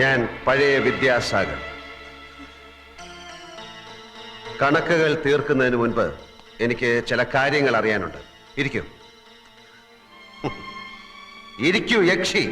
ഞാൻ പഴയ വിദ്യാസാഗർ. കണക്കുകൾ തീർക്കുന്നതിന് മുൻപ് എനിക്ക് ചില കാര്യങ്ങൾ അറിയാനുണ്ട്. ഇരിക്കൂ. ഇരിക്കൂ യക്ഷി.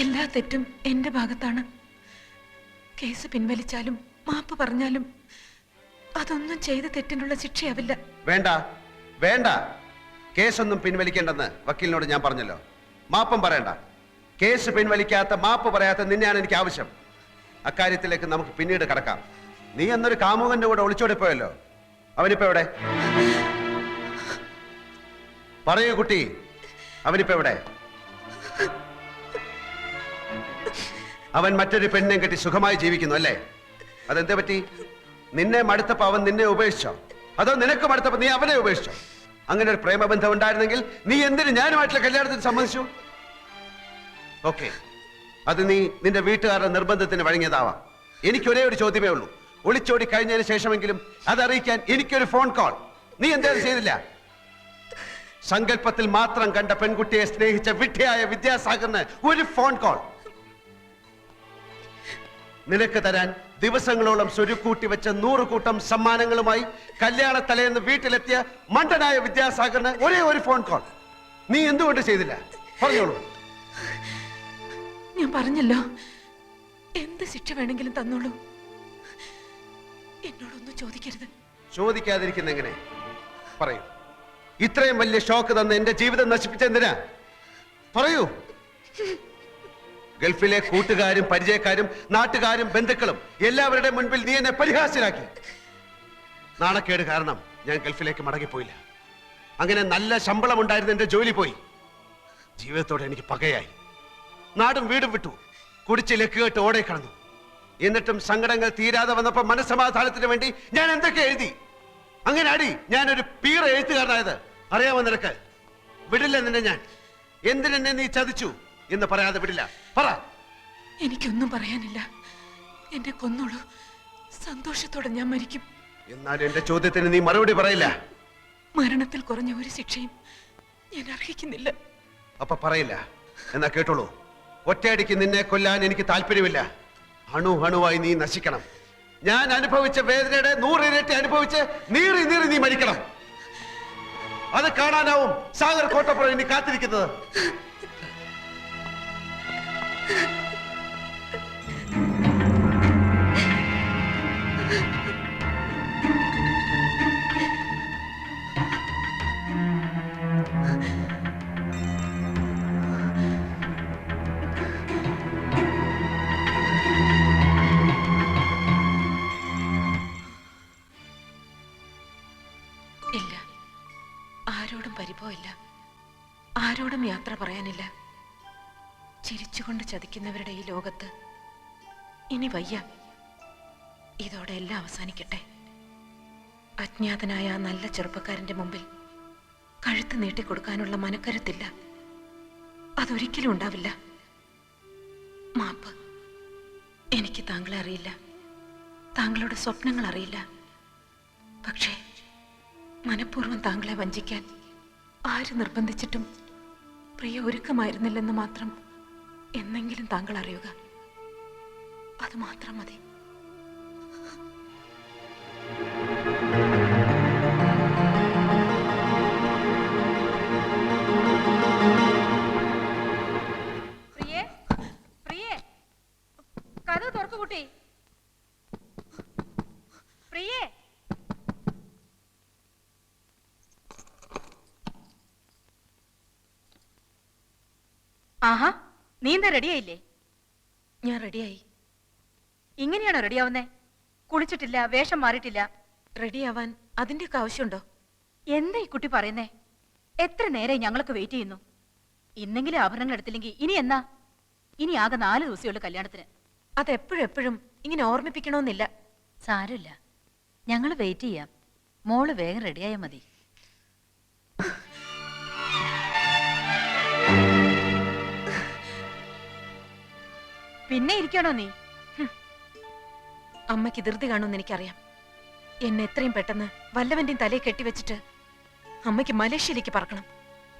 എല്ലാ തെറ്റും എന്റെ ഭാഗത്താണ്. കേസ് പിൻവലിച്ചാലും മാപ്പ് പറഞ്ഞാലും അതൊന്നും ചെയ്ത തെറ്റിനുള്ള ശിക്ഷയാവില്ല. വേണ്ട വേണ്ട, കേസൊന്നും പിൻവലിക്കേണ്ടെന്ന് വക്കീലിനോട് ഞാൻ പറഞ്ഞല്ലോ. മാപ്പും പറയണ്ട. കേസ് പിൻവലിക്കാത്ത, മാപ്പ് പറയാത്ത നിന്നെയാണ് എനിക്ക് ആവശ്യം. അക്കാര്യത്തിലേക്ക് നമുക്ക് പിന്നീട് കടക്കാം. നീ എന്നൊരു കാമുകന്റെ കൂടെ ഒളിച്ചോടിപ്പോയല്ലോ. അവനിപ്പോ എവിടെ? പറയൂ കുട്ടി, അവനിപ്പോ എവിടെ? അവൻ മറ്റൊരു പെണ്ണിനെ കെട്ടി സുഖമായി ജീവിക്കുന്നു അല്ലേ? അതെന്താ പറ്റി? നിന്നെ മടുത്തപ്പോ അവൻ നിന്നെ ഉപേക്ഷിച്ചോ, അതോ നിനക്ക് മടുത്തപ്പോ നീ അവനെ ഉപേക്ഷിച്ചോ? അങ്ങനെ ഒരു പ്രേമബന്ധം ഉണ്ടായിരുന്നെങ്കിൽ നീ എന്തിനു ഞാനുമായിട്ടുള്ള കല്യാണത്തിന് സമ്മതിച്ചു? ഓക്കെ, അത് നീ നിന്റെ വീട്ടുകാരുടെ നിർബന്ധത്തിന് വഴങ്ങിയതാവാം. എനിക്കൊരേ ഒരു ചോദ്യമേ ഉള്ളൂ. ഒളിച്ചോടി കഴിഞ്ഞതിന് ശേഷമെങ്കിലും അതറിയിക്കാൻ എനിക്കൊരു ഫോൺ കോൾ നീ എന്തേലും ചെയ്തില്ല? സങ്കല്പത്തിൽ മാത്രം കണ്ട പെൺകുട്ടിയെ സ്നേഹിച്ച വിഡ്ഢിയായ വിദ്യാസാഗറിന് ഒരു ഫോൺ കോൾ നിനക്ക് തരാൻ ദിവസങ്ങളോളം സ്വരുക്കൂട്ടി വെച്ച 100 കൂട്ടം സമ്മാനങ്ങളുമായി കല്യാണ തലേന്ന് വീട്ടിലെത്തിയ മണ്ടനായ വിദ്യാസാഗറിന് ഒരേ ഒരു ഫോൺ കോൾ നീ എന്തുകൊണ്ട് ചെയ്തില്ല? പറഞ്ഞോളൂ. ഞാൻ പറഞ്ഞല്ലോ, എന്ത് ശിക്ഷ വേണമെങ്കിലും തന്നോളൂ. എന്നോടൊന്നും ചോദിക്കരുത്. ചോദിക്കാതിരിക്കുന്ന എങ്ങനെ? പറയൂ. ഇത്രയും വലിയ ഷോക്ക് തന്ന് എന്റെ ജീവിതം നശിപ്പിച്ചെന്തിനാ? പറയൂ. ഗൾഫിലെ കൂട്ടുകാരും പരിചയക്കാരും നാട്ടുകാരും ബന്ധുക്കളും എല്ലാവരുടെ മുൻപിൽ നീ എന്നെ പരിഹാസ്യനാക്കി. നാണക്കേട് കാരണം ഞാൻ ഗൾഫിലേക്ക് മടങ്ങിപ്പോയില്ല. അങ്ങനെ നല്ല ശമ്പളം ഉണ്ടായിരുന്ന എന്റെ ജോലി പോയി. ജീവിതത്തോടെ എനിക്ക് പകയായി. നാടും വീടും വിട്ടു. കുടിച്ച് ലക്കുകെട്ട് ഓടെ കടന്നു. എന്നിട്ടും സങ്കടങ്ങൾ തീരാതെ വന്നപ്പോ മനസ്സമാധാനത്തിന് വേണ്ടി ഞാൻ എന്തൊക്കെ എഴുതി. അങ്ങനെ അടി ഞാനൊരു പീറ എഴുത്തുകാരനായത് അറിയാമോ നിനക്ക്? വിടില്ല നിന്നെ ഞാൻ. എന്തിനെന്നെ നീ ചതിച്ചു എന്ന് പറയാതെ വിടില്ല. പറ. എനിക്കൊന്നും പറയാനില്ല. എന്നെ കൊന്നോളൂ. സന്തോഷത്തോടെ ഞാൻ മരിക്കും. എന്നാലും എന്റെ ചോദ്യത്തിന് നീ മറുപടി പറയില്ല. മരണത്തിൽ കുറഞ്ഞ ഒരു ശിക്ഷയും ഞാൻ അർഹിക്കുന്നില്ല. അപ്പൊ പറയില്ല. എന്നാ കേട്ടോളൂ. ഒറ്റയടിക്ക് നിന്നെ കൊല്ലാൻ എനിക്ക് താല്പര്യമില്ല. അണുവായി നീ നശിക്കണം. ഞാൻ അനുഭവിച്ച വേദനയുടെ 100 ഇരട്ടി അനുഭവിച്ച് നീറി നീറി നീ മരിക്കണം. അത് കാണാനാവും സാഗർ കോട്ടപ്പുറം ഇനി കാത്തിരിക്കുന്നത്. ഇല്ല, ആരോടും പരിഭവമില്ല. ആരോടും യാത്ര പറയാനില്ല. ചിരിച്ചുകൊണ്ട് ചതിക്കുന്നവരുടെ ഈ ലോകത്ത് ഇനി വയ്യ. ഇതോടെ എല്ലാം അവസാനിക്കട്ടെ. അജ്ഞാതനായ ആ നല്ല ചെറുപ്പക്കാരന്റെ മുമ്പിൽ കഴുത്ത് നീട്ടിക്കൊടുക്കാനുള്ള മനക്കരുത്തില്ല. അതൊരിക്കലും ഉണ്ടാവില്ല. മാപ്പ്. എനിക്ക് താങ്കളെ അറിയില്ല, താങ്കളുടെ സ്വപ്നങ്ങൾ അറിയില്ല. പക്ഷേ മനഃപൂർവ്വം താങ്കളെ വഞ്ചിക്കാൻ ആര് നിർബന്ധിച്ചിട്ടും പ്രിയ ഒരുക്കമായിരുന്നില്ലെന്ന് മാത്രം എന്നെങ്കിലും താങ്കൾ അറിയുക. അത് മാത്രം മതി. കഥ തുറക്കു കുട്ടി. പ്രിയേ, ആഹാ, നീ എന്താ റെഡിയായില്ലേ? ഞാൻ റെഡിയായി. ഇങ്ങനെയാണോ റെഡിയാവുന്നേ? കുളിച്ചിട്ടില്ല, വേഷം മാറിയിട്ടില്ല. റെഡിയാവാൻ അതിന്റെയൊക്കെ ആവശ്യമുണ്ടോ? എന്താ ഈ കുട്ടി പറയുന്നേ? എത്ര നേരം ഞങ്ങളൊക്കെ വെയിറ്റ് ചെയ്യുന്നു. ഇന്നെങ്കിലും ആഭരണങ്ങൾ എടുത്തില്ലെങ്കിൽ ഇനി എന്നാ? ഇനി ആകെ 4 ദിവസമുള്ള കല്യാണത്തിന്. അതെപ്പോഴും ഇങ്ങനെ ഓർമ്മിപ്പിക്കണമെന്നില്ല. സാരമില്ല, ഞങ്ങൾ വെയിറ്റ് ചെയ്യാം. മോള് വേഗം റെഡിയായാൽ മതി. പിന്നെ ഇരിക്കണോ നീ? അമ്മയ്ക്ക് ധൃതി കാണുമെന്ന് എനിക്കറിയാം. എന്നെ എത്രയും പെട്ടെന്ന് വല്ലവന്റെയും തലയെ കെട്ടിവെച്ചിട്ട് അമ്മയ്ക്ക് മലേഷ്യയിലേക്ക് പറക്കണം,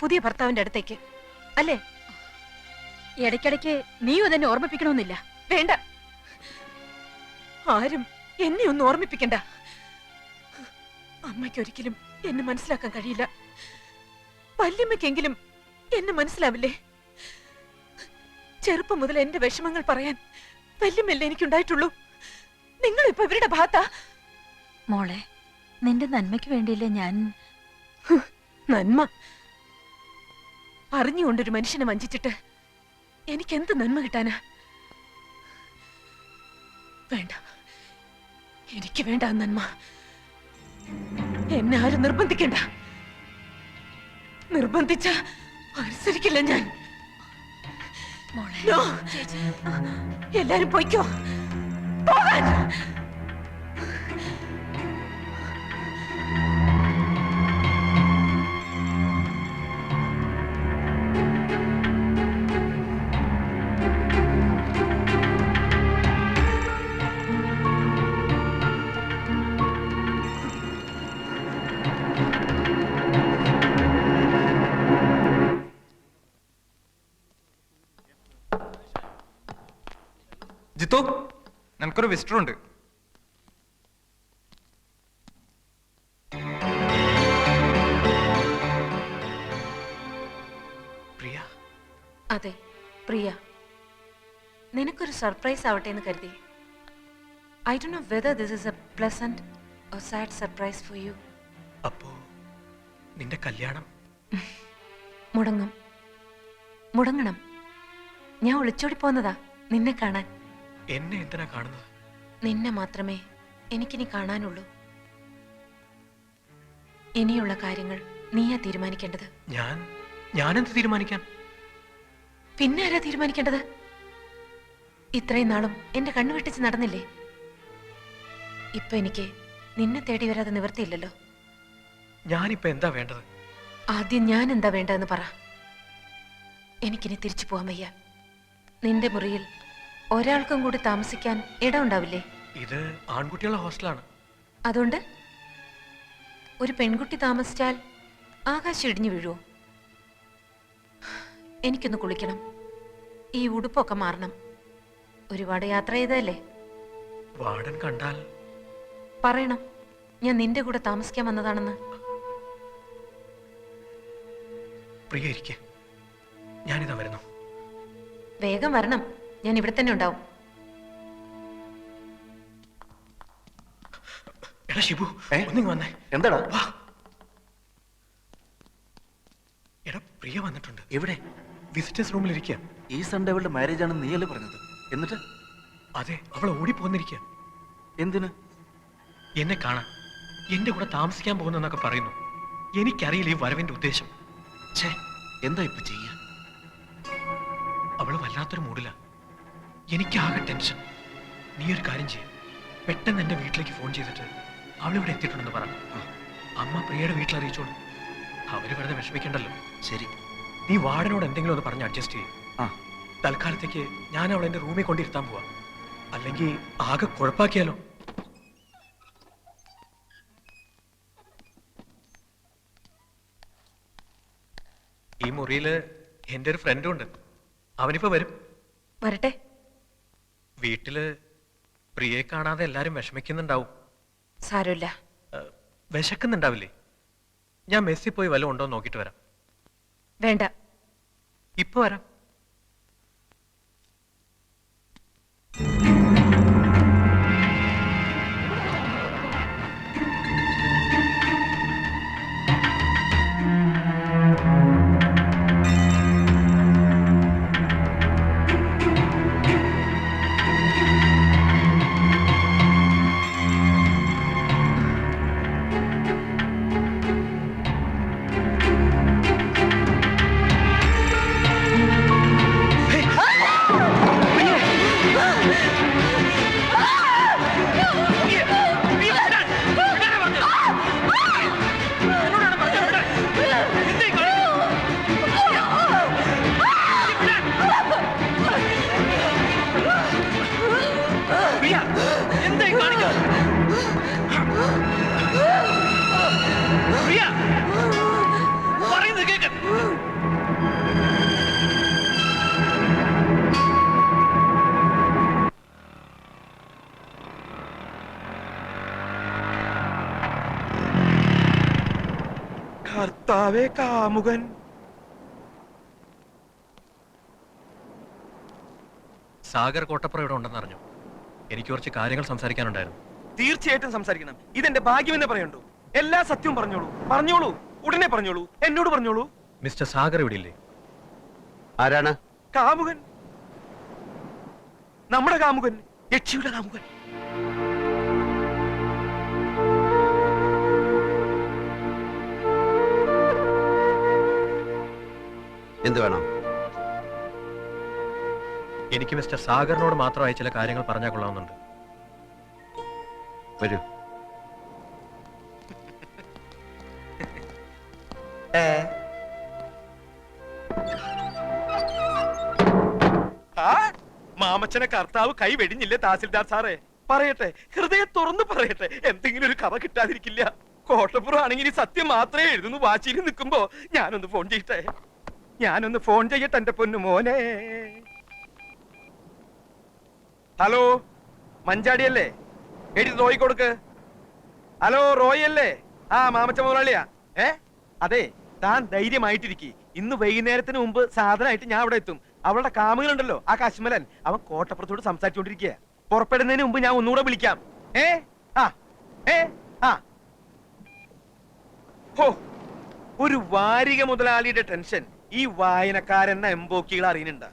പുതിയ ഭർത്താവിന്റെ അടുത്തേക്ക്, അല്ലേ? ഇടയ്ക്കിടയ്ക്ക് നീയും അതെന്നെ ഓർമ്മിപ്പിക്കണമെന്നില്ല. വേണ്ട, ആരും എന്നെ ഒന്നും ഓർമ്മിപ്പിക്കണ്ട. അമ്മയ്ക്ക് ഒരിക്കലും എന്നെ മനസ്സിലാക്കാൻ കഴിയില്ല. വല്യമ്മയ്ക്കെങ്കിലും എന്നെ മനസ്സിലാവില്ലേ? ചെറുപ്പം മുതൽ എന്റെ വിഷമങ്ങൾ പറയാൻ വല്യമ്മല്ലേ എനിക്കുണ്ടായിട്ടുള്ളൂ. നിങ്ങൾ ഇപ്പൊ ഇവരുടെ ഭാഗത്താ. മോളെ, നിന്റെ നന്മയ്ക്ക് വേണ്ടിയില്ലേ ഞാൻ. നന്മ അറിഞ്ഞുകൊണ്ടൊരു മനുഷ്യനെ വഞ്ചിച്ചിട്ട് എനിക്കെന്ത് നന്മ കിട്ടാനാ? വേണ്ട, എനിക്ക് വേണ്ട ആ നന്മ. എന്നെ ആരും നിർബന്ധിക്കണ്ട. നിർബന്ധിച്ച അനുസരിക്കില്ല ഞാൻ. No. എല്ലാരും പോയിക്കോ, പോകാൻ. ജിത്തു, നിനക്കൊരു വിസിറ്റർ ഉണ്ട്. പ്രിയ. അതെ, പ്രിയ. നിനക്കൊരു സർപ്രൈസ് ആവട്ടെ എന്ന് കരുതി. I don't know whether this is A pleasant or sad surprise for you. അപ്പോ നിന്റെ കല്യാണം മുടങ്ങണം. ഞാൻ ഒളിച്ചോടി പോന്നതാ നിന്നെ കാണാൻ. എന്നെ എന്തിനാ കാണുന്നത്? നിന്നെ മാത്രമേ എനിക്കിനി കാണാനുള്ളൂ. ഇനിയുള്ള കാര്യങ്ങൾ നീയാ തീരുമാനിക്കേണ്ടത്. ഞാനെന്ത് തീരുമാനിക്കാൻ? പിന്നെ ആരാ തീരുമാനിക്കേണ്ടത്? ഇത്രയും നാളും എന്റെ കണ്ണു വെട്ടിച്ച് നടന്നില്ലേ? ഇപ്പൊ എനിക്ക് നിന്നെ തേടി വരാതെ നിവർത്തിയില്ലല്ലോ. ഞാനിപ്പോ എന്താ വേണ്ടത്? ആദ്യം ഞാൻ എന്താ വേണ്ടതെന്ന് പറ. എനിക്കിനി തിരിച്ചു പോവാൻ വയ്യ. നിന്റെ മുറിയിൽ ഒരാൾക്കും കൂടി താമസിക്കാൻ ഇടമുണ്ടാവില്ലേ? ഇത് ആൺകുട്ടികളുടെ ഹോസ്റ്റലാണ്. അതുകൊണ്ട് ഒരു പെൺകുട്ടി താമസിച്ചാൽ ആകാശം ഇടിഞ്ഞു വീഴുവോ? എനിക്കൊന്ന് കുളിക്കണം. ഈ ഉടുപ്പൊക്കെ മാറണം. ഒരുപാട് യാത്ര ചെയ്തതല്ലേ? വാർഡൻ കണ്ടാൽ പറയണം ഞാൻ നിന്റെ കൂടെ താമസിക്കാൻ വന്നതാണെന്ന്. പ്രിയ, ഇരിക്കെ. ഞാനിതാ വരുന്നു. വേഗം വരണം. ഞാൻ ഇവിടെ തന്നെ ഉണ്ടാവും. എടാ ഷിബു, ഒന്നിങ്ങ് വന്നേ. എന്താടാ? വാ. എടാ, പ്രിയ വന്നിട്ടുണ്ട്. എവിടെ? വിസിറ്റേഴ്സ് റൂമിൽ ഇരിക്കുക. ഈ സൺഡേ അവളുടെ മാരേജ് ആണെന്ന് നീയല്ലേ പറഞ്ഞത്? എന്നിട്ട്? അതെ, അവൾ ഓടിപ്പോന്നിരിക്കുക. എന്തിന്? എന്നെ കാണാൻ, എന്റെ കൂടെ താമസിക്കാൻ പോകുന്നെന്നൊക്കെ പറയുന്നു. എനിക്കറിയില്ല ഈ വരവിന്റെ ഉദ്ദേശം. ഛേ, എന്താ ഇപ്പൊ ചെയ്യാ? അവള് വല്ലാത്തൊരു മൂഡില. എനിക്കാകെ ടെൻഷൻ. നീ ഒരു കാര്യം ചെയ്യും, പെട്ടെന്ന് എന്റെ വീട്ടിലേക്ക് ഫോൺ ചെയ്തിട്ട് അവളിവിടെ എത്തിയിട്ടുണ്ടെന്ന് പറ. അമ്മ പ്രിയയുടെ വീട്ടിൽ അറിയിച്ചോളൂ. അവര് വെറുതെ വിഷമിക്കണ്ടല്ലോ. ശരി, നീ വാർഡനോട് എന്തെങ്കിലും ഒന്ന് പറഞ്ഞ് അഡ്ജസ്റ്റ് ചെയ്യും. ആ, തൽക്കാലത്തേക്ക് ഞാൻ അവളെ എന്റെ റൂമിൽ കൊണ്ടിരുത്താൻ പോവാ. അല്ലെങ്കിൽ ആകെ കുഴപ്പാക്കിയാലോ. ഈ മുറിയില് എന്റെ ഒരു ഫ്രണ്ടും ഉണ്ട്. അവനിപ്പോ വരും. വരട്ടെ. വീട്ടില് പ്രിയയെ കാണാതെ എല്ലാരും വിഷമിക്കുന്നുണ്ടാവും. സാരമില്ല. വിശക്കുന്നുണ്ടാവില്ലേ? ഞാൻ മെസ്സിൽ പോയി വല്ലതും ഉണ്ടോ നോക്കിട്ട് വരാം. വേണ്ട. ഇപ്പൊ വരാം. കർത്താവേ കാമുകൻ. സാഗർ കോട്ടപ്പുറം ഇവിടെ ഉണ്ടെന്ന് അറിഞ്ഞു. എനിക്ക് കുറച്ച് കാര്യങ്ങൾ സംസാരിക്കാനുണ്ടായിരുന്നു. തീർച്ചയായിട്ടും സംസാരിക്കണം. ഇതെന്റെ ഭാഗ്യമെന്നെ പറയണ്ടോ? എല്ലാ സത്യവും പറഞ്ഞോളൂ, പറഞ്ഞോളൂ, ഉടനെ പറഞ്ഞോളൂ, എന്നോട് പറഞ്ഞോളൂ. മിസ്റ്റർ സാഗർ ഇവിടെ ഇല്ലേ? ആരാണ്? കാമുകൻ, നമ്മുടെ കാമുകൻ, യക്ഷിയുടെ കാമുകൻ. എന്ത് വേണം? എനിക്ക് മിസ്റ്റർ സാഗറിനോട് മാത്രമായി ചില കാര്യങ്ങൾ പറഞ്ഞാൽ കൊള്ളാവുന്നുണ്ട്. വരൂ. മാമച്ചനെ കർത്താവ് കൈ വെടിഞ്ഞില്ലേ തഹസിൽദാർ സാറേ? പറയട്ടെ, ഹൃദയം തുറന്നു പറയട്ടെ, എന്തെങ്കിലും ഒരു കഥ കിട്ടാതിരിക്കില്ല. കോട്ടപ്പുറം ആണെങ്കിൽ ഈ സത്യം മാത്രമേ എഴുതുന്നു. വാശിയിൽ നിൽക്കുമ്പോ ഞാനൊന്ന് ഫോൺ ചെയ്യട്ടെ, ഞാനൊന്ന് ഫോൺ ചെയ്യട്ടെ എന്റെ പൊന്നു മോനെ. ഹലോ, മഞ്ചാടിയല്ലേ? എഴുതി റോയി കൊടുക്ക്. ഹലോ, റോയി അല്ലേ? ആ, മാമച്ച മുതലാളിയാ. അതെ, താൻ ധൈര്യമായിട്ടിരിക്കി. ഇന്ന് വൈകുന്നേരത്തിന് മുമ്പ് സാധനമായിട്ട് ഞാൻ അവിടെ എത്തും. അവളുടെ കാമുകനുണ്ടല്ലോ, ആ കശ്മലൻ, അവൻ കോട്ടപ്പുറത്തോട് സംസാരിച്ചുകൊണ്ടിരിക്കുക. പുറപ്പെടുന്നതിന് മുമ്പ് ഞാൻ ഒന്നുകൂടെ വിളിക്കാം. ഒരു വാരിക മുതലാളിയുടെ ടെൻഷൻ ഈ വായനക്കാരെന്ന എംബോക്കികൾ അറിയുന്നുണ്ട്.